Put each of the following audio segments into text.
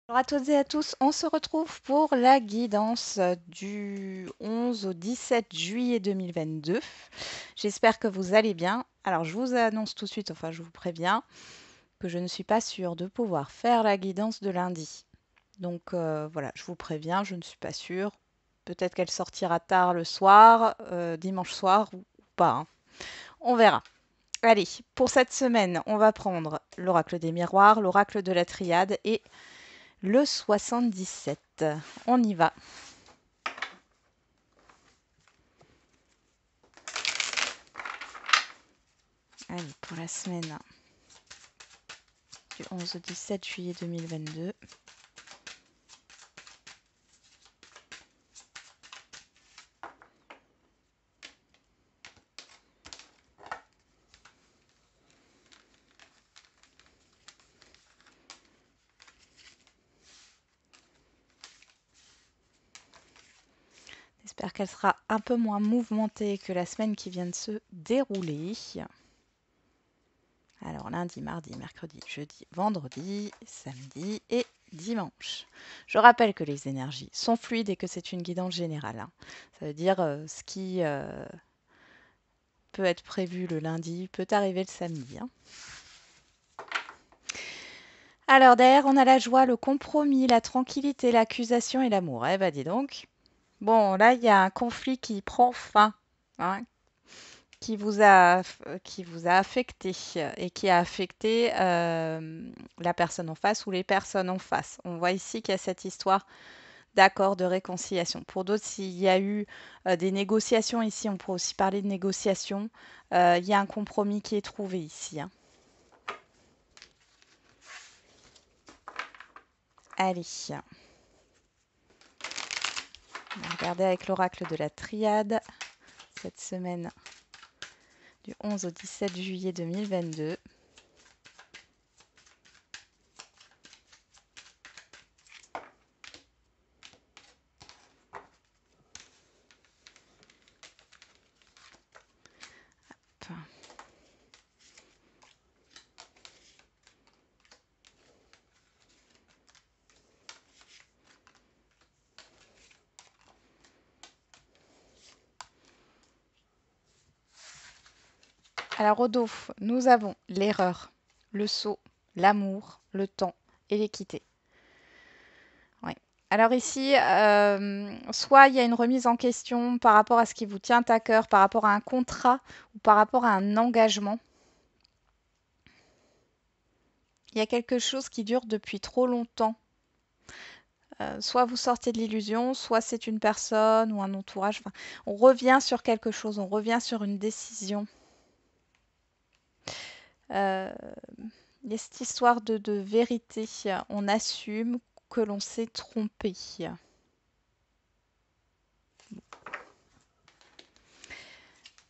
Bonjour à toutes et à tous, on se retrouve pour la guidance du 11 au 17 juillet 2022. J'espère que vous allez bien. Alors je vous annonce tout de suite, enfin je vous préviens, que je ne suis pas sûre de pouvoir faire la guidance de lundi. Donc voilà, je vous préviens, je ne suis pas sûre. Peut-être qu'elle sortira tard le soir, dimanche soir ou pas, hein. On verra. Allez, pour cette semaine, on va prendre l'oracle des miroirs, l'oracle de la triade et le 77. On y va. Allez, pour la semaine du 11 au 17 juillet 2022. J'espère qu'elle sera un peu moins mouvementée que la semaine qui vient de se dérouler. Alors lundi, mardi, mercredi, jeudi, vendredi, samedi et dimanche. Je rappelle que les énergies sont fluides et que c'est une guidance générale, hein. Ça veut dire ce qui peut être prévu le lundi peut arriver le samedi, hein. Alors derrière, on a la joie, le compromis, la tranquillité, l'accusation et l'amour. Eh ben dis donc. Bon, là, il y a un conflit qui prend fin, hein, qui vous a affecté et qui a affecté la personne en face ou les personnes en face. On voit ici qu'il y a cette histoire d'accord, de réconciliation. Pour d'autres, s'il y a eu des négociations ici, on pourrait aussi parler de négociations. Il y a un compromis qui est trouvé ici, hein. Allez, on va regarder avec l'oracle de la triade cette semaine du 11 au 17 juillet 2022. Enfin, alors au dos, nous avons l'erreur, le sceau, l'amour, le temps et l'équité. Ouais. Alors ici, soit il y a une remise en question par rapport à ce qui vous tient à cœur, par rapport à un contrat ou par rapport à un engagement. Il y a quelque chose qui dure depuis trop longtemps. Soit vous sortez de l'illusion, soit c'est une personne ou un entourage. Enfin, on revient sur quelque chose, on revient sur une décision. Euh, Il y a cette histoire de vérité. On assume que l'on s'est trompé.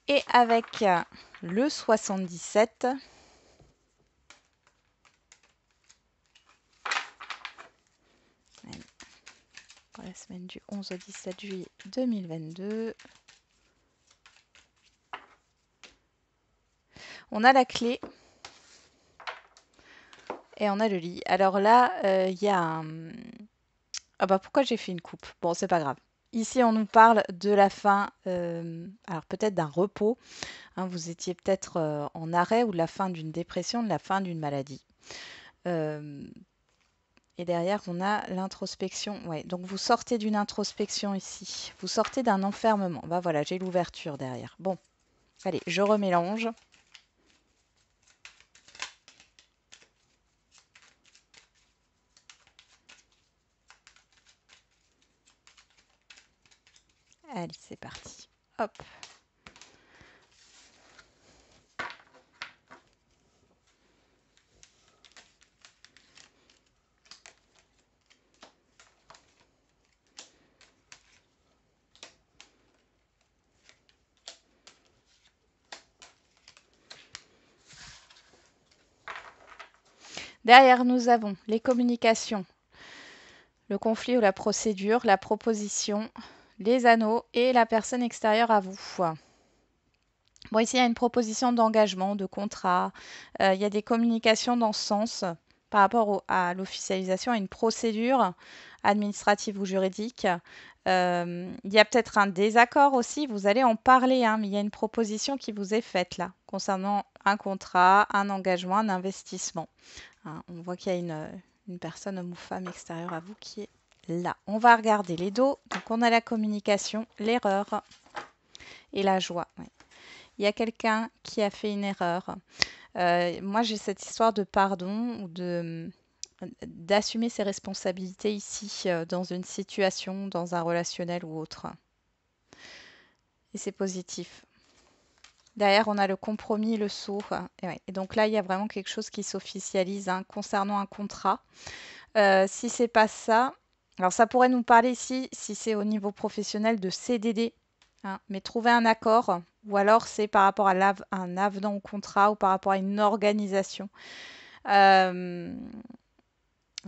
Et avec le 77, pour la semaine du 11 au 17 juillet 2022, on a la clé et on a le lit. Alors là, il y a un... Ah bah pourquoi j'ai fait une coupe? Bon, c'est pas grave. Ici, on nous parle de la fin, alors peut-être d'un repos, hein, vous étiez peut-être en arrêt ou de la fin d'une dépression, de la fin d'une maladie. Euh, et derrière, on a l'introspection. Ouais, donc vous sortez d'une introspection ici. Vous sortez d'un enfermement. Bah voilà, j'ai l'ouverture derrière. Bon, allez, je remélange. Allez, c'est parti. Hop. Derrière, nous avons les communications, le conflit ou la procédure, la proposition, les anneaux et la personne extérieure à vous. Bon, ici, il y a une proposition d'engagement, de contrat. Il y a des communications dans ce sens. par rapport à l'officialisation, à une procédure administrative ou juridique. Il y a peut-être un désaccord aussi, vous allez en parler, hein, mais il y a une proposition qui vous est faite là, concernant un contrat, un engagement, un investissement. Hein, on voit qu'il y a une personne, homme ou femme extérieure à vous, qui est là. On va regarder les dos. Donc on a la communication, l'erreur et la joie. Ouais. Il y a quelqu'un qui a fait une erreur. Moi, j'ai cette histoire de pardon ou d'assumer ses responsabilités ici, dans une situation, dans un relationnel ou autre. Et c'est positif. Derrière, on a le compromis, le saut. Et, ouais. Et donc là, il y a vraiment quelque chose qui s'officialise, hein, concernant un contrat. Si c'est pas ça, alors ça pourrait nous parler ici, si c'est au niveau professionnel, de CDD, hein, mais trouver un accord, ou alors c'est par rapport à un avenant au contrat ou par rapport à une organisation. Euh,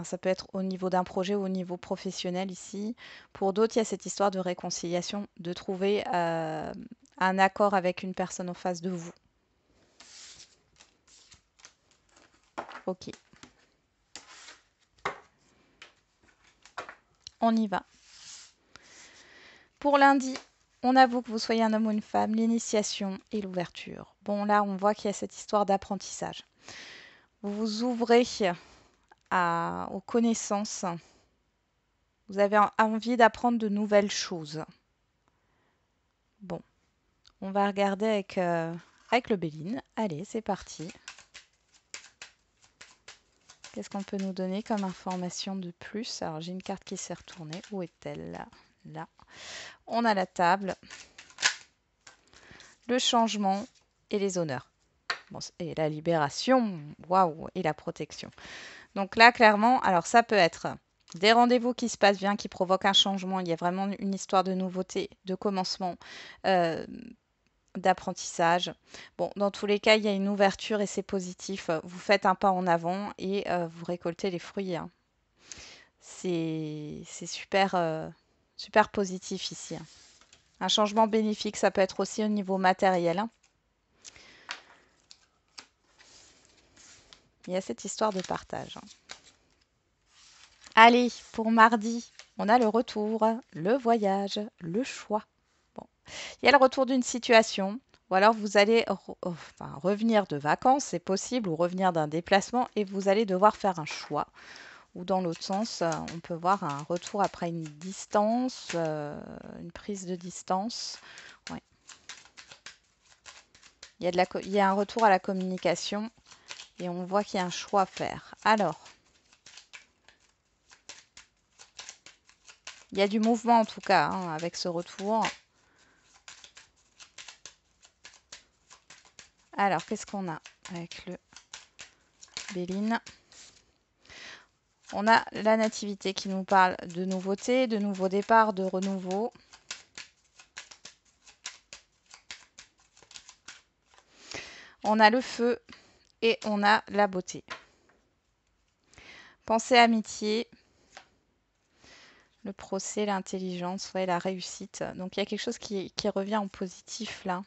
Ça peut être au niveau d'un projet ou au niveau professionnel ici. Pour d'autres, il y a cette histoire de réconciliation, de trouver un accord avec une personne en face de vous. Ok, on y va. Pour lundi, on avoue que vous soyez un homme ou une femme, l'initiation et l'ouverture. Bon, là, on voit qu'il y a cette histoire d'apprentissage. Vous vous ouvrez aux connaissances. Vous avez envie d'apprendre de nouvelles choses. Bon, on va regarder avec le Béline. Allez, c'est parti. Qu'est-ce qu'on peut nous donner comme information de plus? Alors, j'ai une carte qui s'est retournée. Où est-elle? Là. Là. On a la table, le changement et les honneurs. Bon, et la libération, waouh, et la protection. Donc là, clairement, alors ça peut être des rendez-vous qui se passent bien, qui provoquent un changement. Il y a vraiment une histoire de nouveauté, de commencement, d'apprentissage. Bon, dans tous les cas, il y a une ouverture et c'est positif. Vous faites un pas en avant et vous récoltez les fruits, hein. C'est super, super positif ici, hein. Un changement bénéfique, ça peut être aussi au niveau matériel, hein. Il y a cette histoire de partage, hein. Allez, pour mardi, on a le retour, le voyage, le choix. Bon. Il y a le retour d'une situation, ou alors vous allez revenir de vacances, c'est possible, ou revenir d'un déplacement, et vous allez devoir faire un choix. Ou dans l'autre sens, on peut voir un retour après une distance, une prise de distance. Ouais. Il y a un retour à la communication, et on voit qu'il y a un choix à faire. Alors, il y a du mouvement en tout cas, hein, avec ce retour. Alors, qu'est-ce qu'on a avec le Béline? On a la nativité qui nous parle de nouveauté, de nouveau départ, de renouveau. On a le feu et on a la beauté. Pensée amitié, le procès, l'intelligence, ouais, la réussite. Donc il y a quelque chose qui revient en positif là.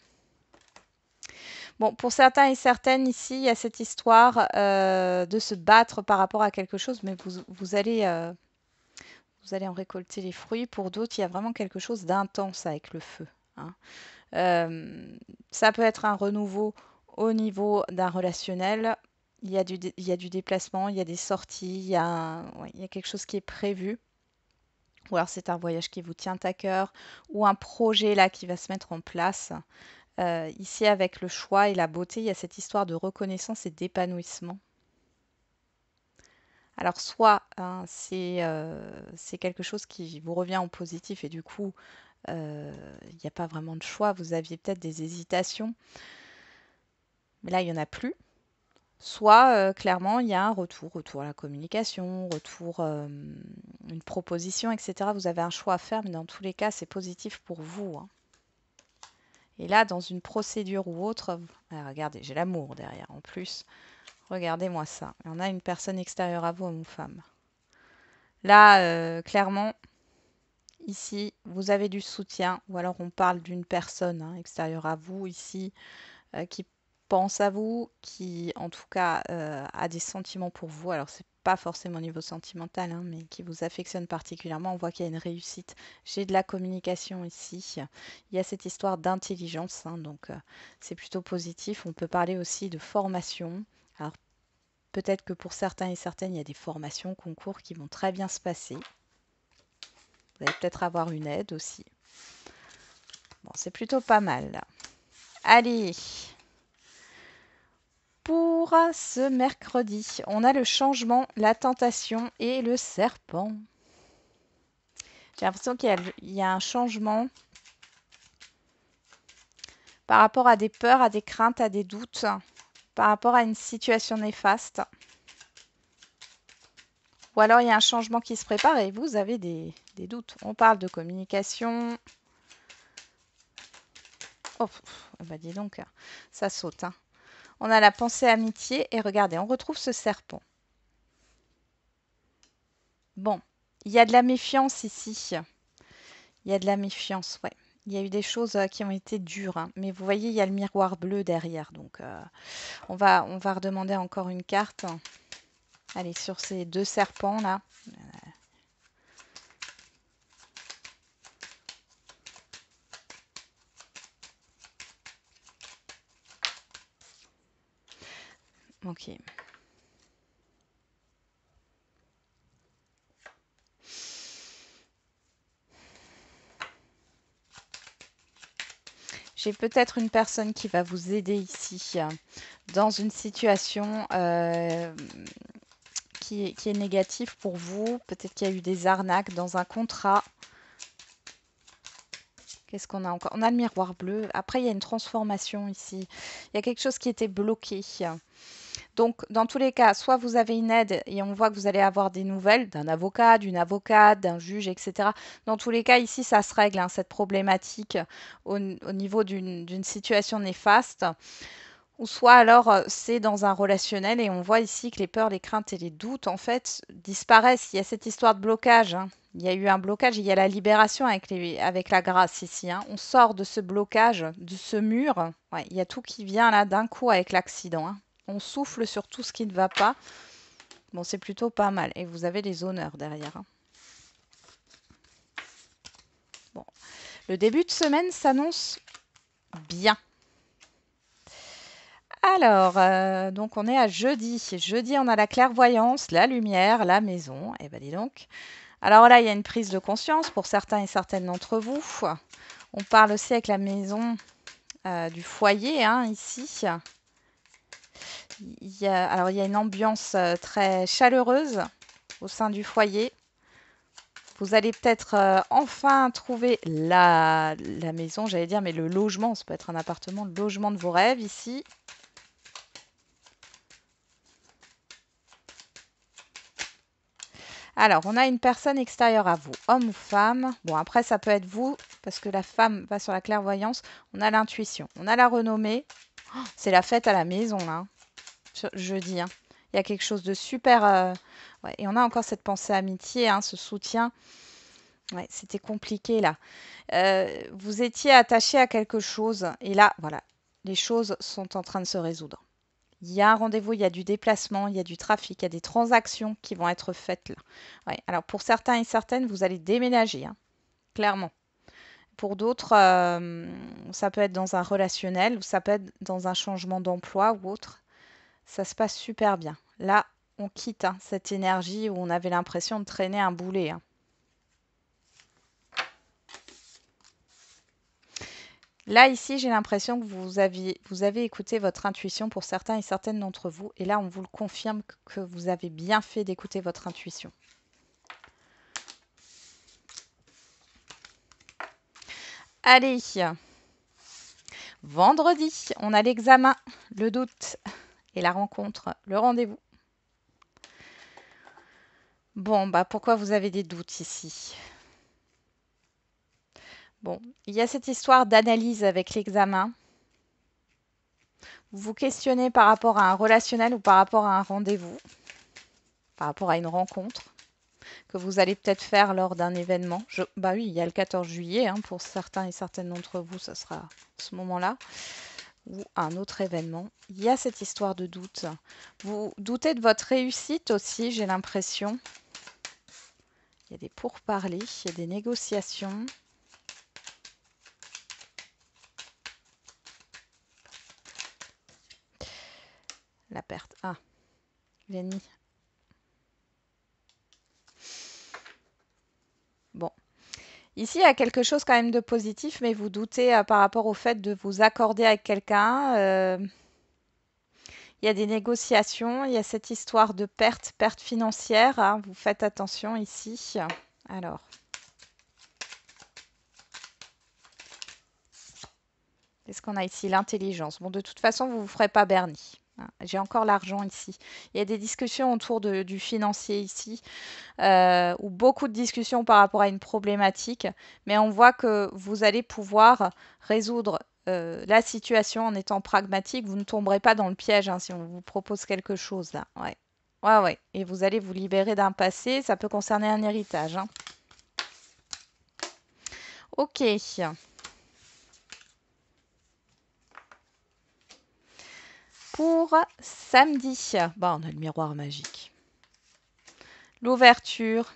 Bon, pour certains et certaines ici, il y a cette histoire de se battre par rapport à quelque chose, mais vous allez en récolter les fruits. Pour d'autres, il y a vraiment quelque chose d'intense avec le feu, hein. Ça peut être un renouveau au niveau d'un relationnel. Il y a du déplacement, il y a des sorties, ouais, il y a quelque chose qui est prévu. Ou alors c'est un voyage qui vous tient à cœur, ou un projet là qui va se mettre en place. Ici, avec le choix et la beauté, il y a cette histoire de reconnaissance et d'épanouissement. Alors, soit hein, c'est quelque chose qui vous revient en positif et du coup, il n'y a pas vraiment de choix. Vous aviez peut-être des hésitations, mais là, il n'y en a plus. Soit, clairement, il y a un retour à la communication, une proposition, etc. Vous avez un choix à faire, mais dans tous les cas, c'est positif pour vous, hein. Et là, dans une procédure ou autre, regardez, j'ai l'amour derrière en plus. Regardez-moi ça. On a une personne extérieure à vous, homme ou femme. Là, clairement, ici, vous avez du soutien, ou alors on parle d'une personne hein, extérieure à vous ici, qui pense à vous, qui en tout cas a des sentiments pour vous. Alors c'est pas forcément au niveau sentimental, hein, mais qui vous affectionne particulièrement. On voit qu'il y a une réussite. J'ai de la communication ici. Il y a cette histoire d'intelligence, hein, donc c'est plutôt positif. On peut parler aussi de formation. Alors peut-être que pour certains et certaines, il y a des formations, concours qui vont très bien se passer. Vous allez peut-être avoir une aide aussi. Bon, c'est plutôt pas mal là. Allez, pour ce mercredi, on a le changement, la tentation et le serpent. J'ai l'impression qu'il y a un changement par rapport à des peurs, à des craintes, à des doutes, par rapport à une situation néfaste. Ou alors il y a un changement qui se prépare et vous avez des doutes. On parle de communication. Oh, bah dis donc, ça saute, hein. On a la pensée amitié et regardez, on retrouve ce serpent. Bon, il y a de la méfiance ici. Il y a de la méfiance, ouais. Il y a eu des choses qui ont été dures, hein. Mais vous voyez, il y a le miroir bleu derrière. Donc, on va redemander encore une carte. Allez, sur ces deux serpents là. Ok. J'ai peut-être une personne qui va vous aider ici dans une situation qui est négative pour vous. Peut-être qu'il y a eu des arnaques dans un contrat. Qu'est-ce qu'on a encore? On a le miroir bleu. Après, il y a une transformation ici. Il y a quelque chose qui était bloqué. Donc, dans tous les cas, soit vous avez une aide et on voit que vous allez avoir des nouvelles d'un avocat, d'une avocate, d'un juge, etc. Dans tous les cas, ici, ça se règle, hein, cette problématique au niveau d'une situation néfaste. Ou soit alors c'est dans un relationnel et on voit ici que les peurs, les craintes et les doutes, en fait, disparaissent. Il y a cette histoire de blocage, hein. Il y a eu un blocage, il y a la libération avec la grâce ici, hein. On sort de ce blocage, de ce mur. Ouais, il y a tout qui vient là d'un coup avec l'accident, hein. On souffle sur tout ce qui ne va pas. Bon, c'est plutôt pas mal. Et vous avez les honneurs derrière, hein. Bon. Le début de semaine s'annonce bien. Alors, donc on est à jeudi. Jeudi, on a la clairvoyance, la lumière, la maison. Eh ben dis donc. Alors là, il y a une prise de conscience pour certains et certaines d'entre vous. On parle aussi avec la maison du foyer, hein, ici. Alors, il y a une ambiance très chaleureuse au sein du foyer. Vous allez peut-être enfin trouver la maison, j'allais dire, mais le logement, ça peut être un appartement, le logement de vos rêves ici. Alors, on a une personne extérieure à vous, homme ou femme. Bon, après, ça peut être vous, parce que la femme va sur la clairvoyance. On a l'intuition, on a la renommée. Oh, c'est la fête à la maison, là, jeudi, hein. Il y a quelque chose de super... ouais, et on a encore cette pensée amitié, hein, ce soutien. Ouais, c'était compliqué, là. Vous étiez attaché à quelque chose, et là, voilà, les choses sont en train de se résoudre. Il y a un rendez-vous, il y a du déplacement, il y a du trafic, il y a des transactions qui vont être faites là. Ouais, alors pour certains et certaines, vous allez déménager, hein, clairement. Pour d'autres, ça peut être dans un relationnel ou ça peut être dans un changement d'emploi ou autre. Ça se passe super bien. Là, on quitte, hein, cette énergie où on avait l'impression de traîner un boulet, hein. Là, ici, j'ai l'impression que vous avez écouté votre intuition pour certains et certaines d'entre vous. Et là, on vous le confirme que vous avez bien fait d'écouter votre intuition. Allez, vendredi, on a l'examen, le doute et la rencontre, le rendez-vous. Bon, bah pourquoi vous avez des doutes ici? Bon, il y a cette histoire d'analyse avec l'examen. Vous vous questionnez par rapport à un relationnel ou par rapport à un rendez-vous, par rapport à une rencontre que vous allez peut-être faire lors d'un événement. Bah oui, il y a le 14 juillet, hein, pour certains et certaines d'entre vous, ça sera à ce moment-là. ou un autre événement. Il y a cette histoire de doute. Vous doutez de votre réussite aussi, j'ai l'impression. Il y a des pourparlers, il y a des négociations. La perte. Ah, l'ennemi. Bon. Ici, il y a quelque chose quand même de positif, mais vous doutez par rapport au fait de vous accorder avec quelqu'un. Il y a des négociations, il y a cette histoire de perte financière, hein. Vous faites attention ici. Alors, qu'est-ce qu'on a ici? L'intelligence. Bon, de toute façon, vous ne vous ferez pas berner. Hein. J'ai encore l'argent ici. Il y a des discussions autour du financier ici, ou beaucoup de discussions par rapport à une problématique, mais on voit que vous allez pouvoir résoudre la situation en étant pragmatique. Vous ne tomberez pas dans le piège hein, si on vous propose quelque chose là. Ouais. Ouais, ouais. Et vous allez vous libérer d'un passé. Ça peut concerner un héritage. Hein. Ok. Pour samedi, bon, on a le miroir magique. L'ouverture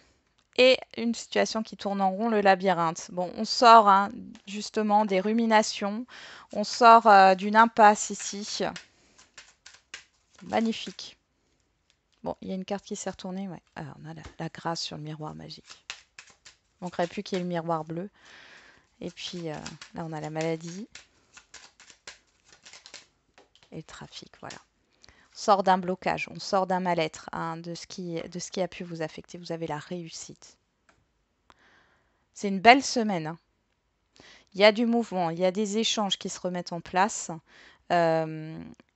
et une situation qui tourne en rond, le labyrinthe. Bon, on sort hein, justement des ruminations. On sort d'une impasse ici. Magnifique. Bon, il y a une carte qui s'est retournée. Ouais. Ah, on a la grâce sur le miroir magique. Il ne manquerait plus qu'il y ait le miroir bleu. Et puis là, on a la maladie. Et le trafic, voilà. On sort d'un blocage, on sort d'un mal-être, hein, de ce qui a pu vous affecter. Vous avez la réussite. C'est une belle semaine. Hein. Il y a du mouvement, il y a des échanges qui se remettent en place.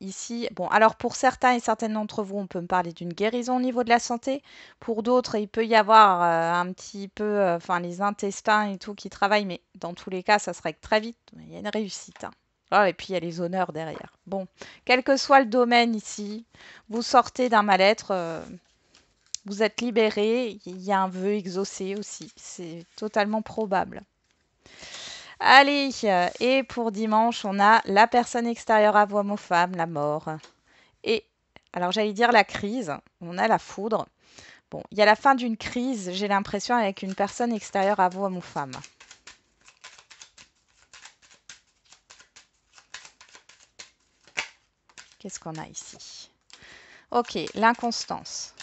Ici, bon, alors pour certains et certaines d'entre vous, on peut me parler d'une guérison au niveau de la santé. Pour d'autres, il peut y avoir un petit peu, enfin, les intestins et tout qui travaillent, mais dans tous les cas, ça se règle très vite. Il y a une réussite. Hein. Ah, et puis il y a les honneurs derrière. Bon, quel que soit le domaine ici, vous sortez d'un mal-être, vous êtes libéré. Il y a un vœu exaucé aussi. C'est totalement probable. Allez, et pour dimanche, on a la personne extérieure à vous, homme ou femme, la mort. Et alors j'allais dire la crise, on a la foudre. Bon, il y a la fin d'une crise, j'ai l'impression, avec une personne extérieure à vous, homme ou femme. Qu'est-ce qu'on a ici? Ok, l'inconstance.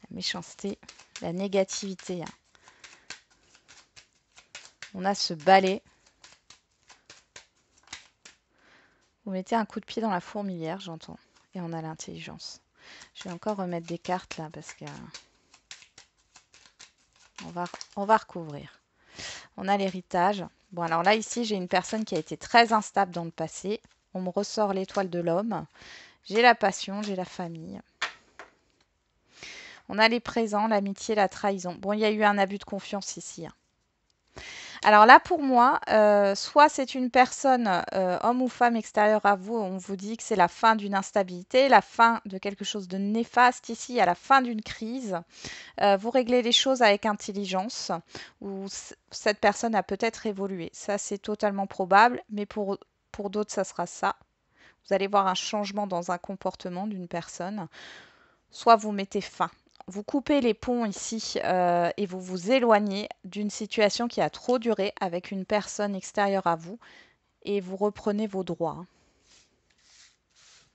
La méchanceté, la négativité. Hein. On a ce balai. Vous mettez un coup de pied dans la fourmilière, j'entends. Et on a l'intelligence. Je vais encore remettre des cartes là parce que on va recouvrir. On a l'héritage. Bon, alors là, ici, j'ai une personne qui a été très instable dans le passé. On me ressort l'étoile de l'homme. J'ai la passion, j'ai la famille. On a les présents, l'amitié, la trahison. Bon, il y a eu un abus de confiance ici. Hein. Alors là, pour moi, soit c'est une personne, homme ou femme extérieure à vous, on vous dit que c'est la fin d'une instabilité, la fin de quelque chose de néfaste ici, à la fin d'une crise. Vous réglez les choses avec intelligence, ou cette personne a peut-être évolué. Ça, c'est totalement probable, mais pour d'autres, ça sera ça. Vous allez voir un changement dans un comportement d'une personne. Soit vous mettez fin. Vous coupez les ponts ici et vous vous éloignez d'une situation qui a trop duré avec une personne extérieure à vous et vous reprenez vos droits.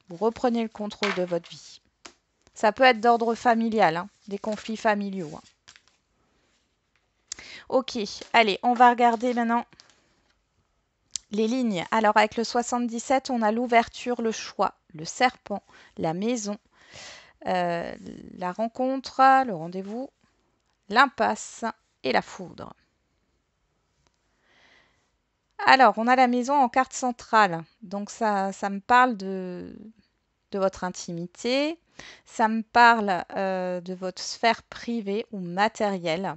Vous reprenez le contrôle de votre vie. Ça peut être d'ordre familial, hein, des conflits familiaux. Hein. Ok, allez, on va regarder maintenant les lignes. Alors avec le 77, on a l'ouverture, le choix, le serpent, la maison, la rencontre, le rendez-vous, l'impasse et la foudre. Alors, on a la maison en carte centrale. Donc ça me parle de votre intimité. Ça me parle de votre sphère privée ou matérielle.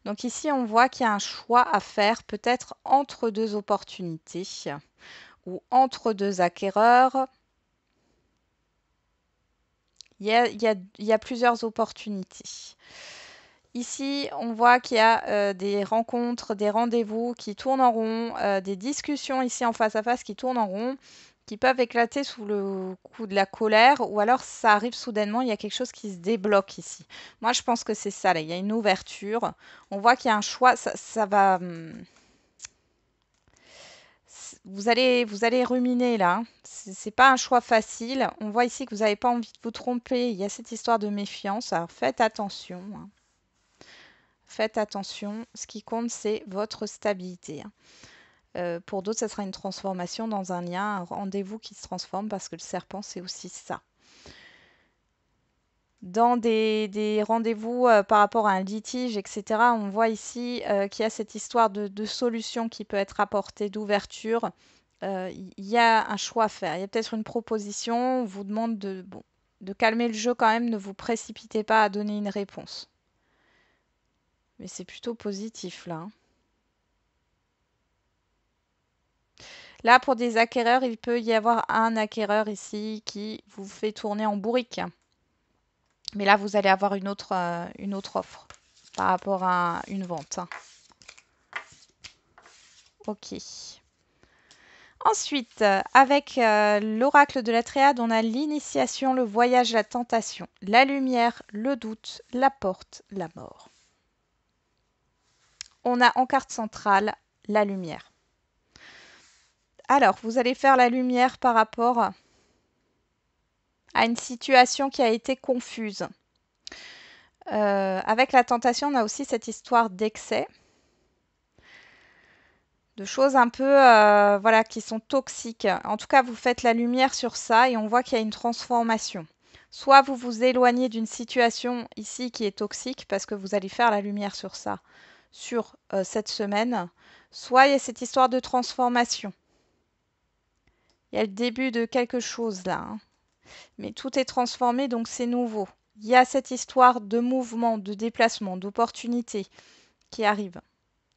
Donc ici, on voit qu'il y a un choix à faire, peut-être entre deux opportunités ou entre deux acquéreurs. Il y a plusieurs opportunités. Ici, on voit qu'il y a des rencontres, des rendez-vous qui tournent en rond, des discussions ici en face à face qui tournent en rond, qui peuvent éclater sous le coup de la colère, ou alors ça arrive soudainement, il y a quelque chose qui se débloque ici. Moi, je pense que c'est ça, là, il y a une ouverture. On voit qu'il y a un choix, ça va... vous allez ruminer là, hein. C'est pas un choix facile. On voit ici que vous n'avez pas envie de vous tromper. Il y a cette histoire de méfiance. Alors faites attention, hein. Faites attention. Ce qui compte, c'est votre stabilité, hein. Pour d'autres, ça sera une transformation dans un lien, un rendez-vous qui se transforme parce que le serpent, c'est aussi ça. Dans des rendez-vous par rapport à un litige, etc., on voit ici qu'il y a cette histoire de solution qui peut être apportée, d'ouverture. Il y a un choix à faire. Il y a peut-être une proposition. On vous demande bon, de calmer le jeu quand même. Ne vous précipitez pas à donner une réponse. Mais c'est plutôt positif là, hein. Là, pour des acquéreurs, il peut y avoir un acquéreur ici qui vous fait tourner en bourrique. Mais là, vous allez avoir une autre offre par rapport à une vente, hein. Ok. Ensuite, avec l'oracle de la Tréade, on a l'initiation, le voyage, la tentation, la lumière, le doute, la porte, la mort. On a en carte centrale la lumière. Alors, vous allez faire la lumière par rapport à une situation qui a été confuse. Avec la tentation, on a aussi cette histoire d'excès, de choses un peu voilà, qui sont toxiques. En tout cas, vous faites la lumière sur ça et on voit qu'il y a une transformation. Soit vous vous éloignez d'une situation ici qui est toxique parce que vous allez faire la lumière sur ça, sur cette semaine, soit il y a cette histoire de transformation. Il y a le début de quelque chose là, hein. Mais tout est transformé, donc c'est nouveau. Il y a cette histoire de mouvement, de déplacement, d'opportunité qui arrive.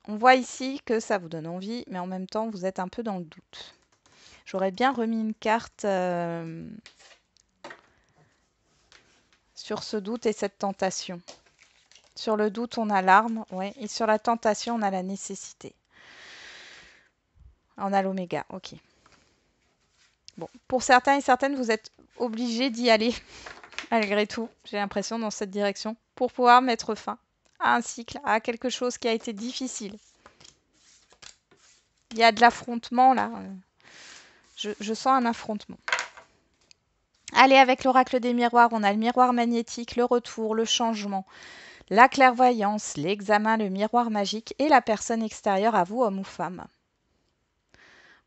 On voit ici que ça vous donne envie, mais en même temps, vous êtes un peu dans le doute. J'aurais bien remis une carte sur ce doute et cette tentation. Sur le doute, on a l'arme, ouais, et sur la tentation, on a la nécessité. On a l'oméga, ok. Bon, pour certains et certaines, vous êtes obligés d'y aller, malgré tout, j'ai l'impression, dans cette direction, pour pouvoir mettre fin à un cycle, à quelque chose qui a été difficile. Il y a de l'affrontement, là. Je sens un affrontement. Allez, avec l'oracle des miroirs, on a le miroir magnétique, le retour, le changement, la clairvoyance, l'examen, le miroir magique et la personne extérieure à vous, homme ou femme.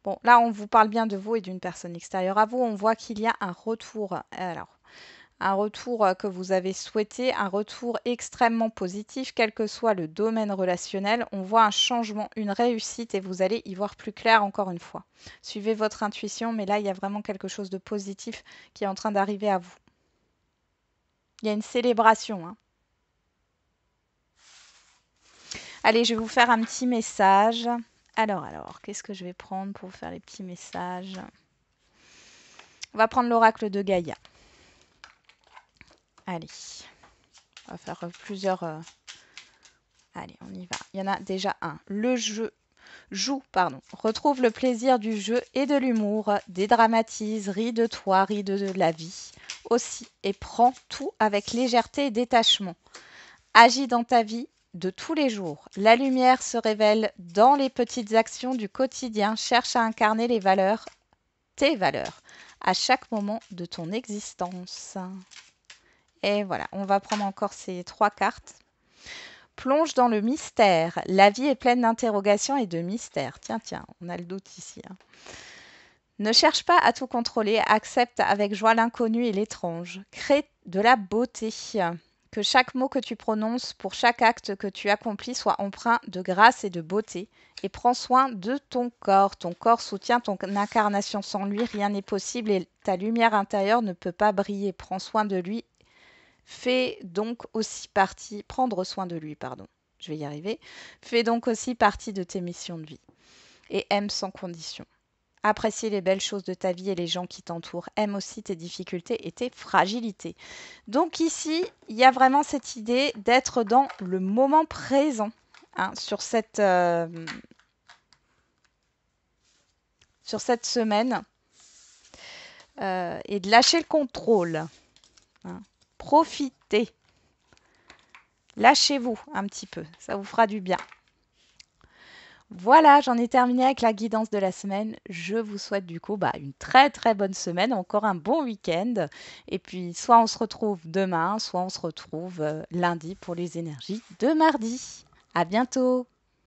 Bon, là, on vous parle bien de vous et d'une personne extérieure à vous. On voit qu'il y a un retour. Alors, un retour que vous avez souhaité, un retour extrêmement positif, quel que soit le domaine relationnel. On voit un changement, une réussite et vous allez y voir plus clair encore une fois. Suivez votre intuition, mais là, il y a vraiment quelque chose de positif qui est en train d'arriver à vous. Il y a une célébration, hein. Allez, je vais vous faire un petit message. Alors, qu'est-ce que je vais prendre pour vous faire les petits messages? On va prendre l'oracle de Gaïa. Allez, on va faire plusieurs... Allez, on y va. Il y en a déjà un. Le jeu. Retrouve le plaisir du jeu et de l'humour. Dédramatise, ris de toi, ris de la vie aussi. Et prends tout avec légèreté et détachement. Agis dans ta vie de tous les jours. La lumière se révèle dans les petites actions du quotidien. Cherche à incarner les valeurs, tes valeurs, à chaque moment de ton existence. Et voilà, on va prendre encore ces 3 cartes. Plonge dans le mystère. La vie est pleine d'interrogations et de mystères. Tiens, on a le doute ici, hein. Ne cherche pas à tout contrôler. Accepte avec joie l'inconnu et l'étrange. Crée de la beauté. Que chaque mot que tu prononces pour chaque acte que tu accomplis soit empreint de grâce et de beauté. Et prends soin de ton corps. Ton corps soutient ton incarnation. Sans lui, rien n'est possible et ta lumière intérieure ne peut pas briller. Prends soin de lui. Fais donc aussi partie, prendre soin de lui, pardon, je vais y arriver. Fais donc aussi partie de tes missions de vie. Et aime sans condition. apprécier les belles choses de ta vie et les gens qui t'entourent. Aime aussi tes difficultés et tes fragilités. Donc ici, il y a vraiment cette idée d'être dans le moment présent, hein, sur cette semaine, et de lâcher le contrôle, hein. Profitez. Lâchez-vous un petit peu, ça vous fera du bien. Voilà, j'en ai terminé avec la guidance de la semaine. Je vous souhaite du coup une très très bonne semaine, encore un bon week-end. Et puis, soit on se retrouve demain, soit on se retrouve lundi pour les énergies de mardi. À bientôt!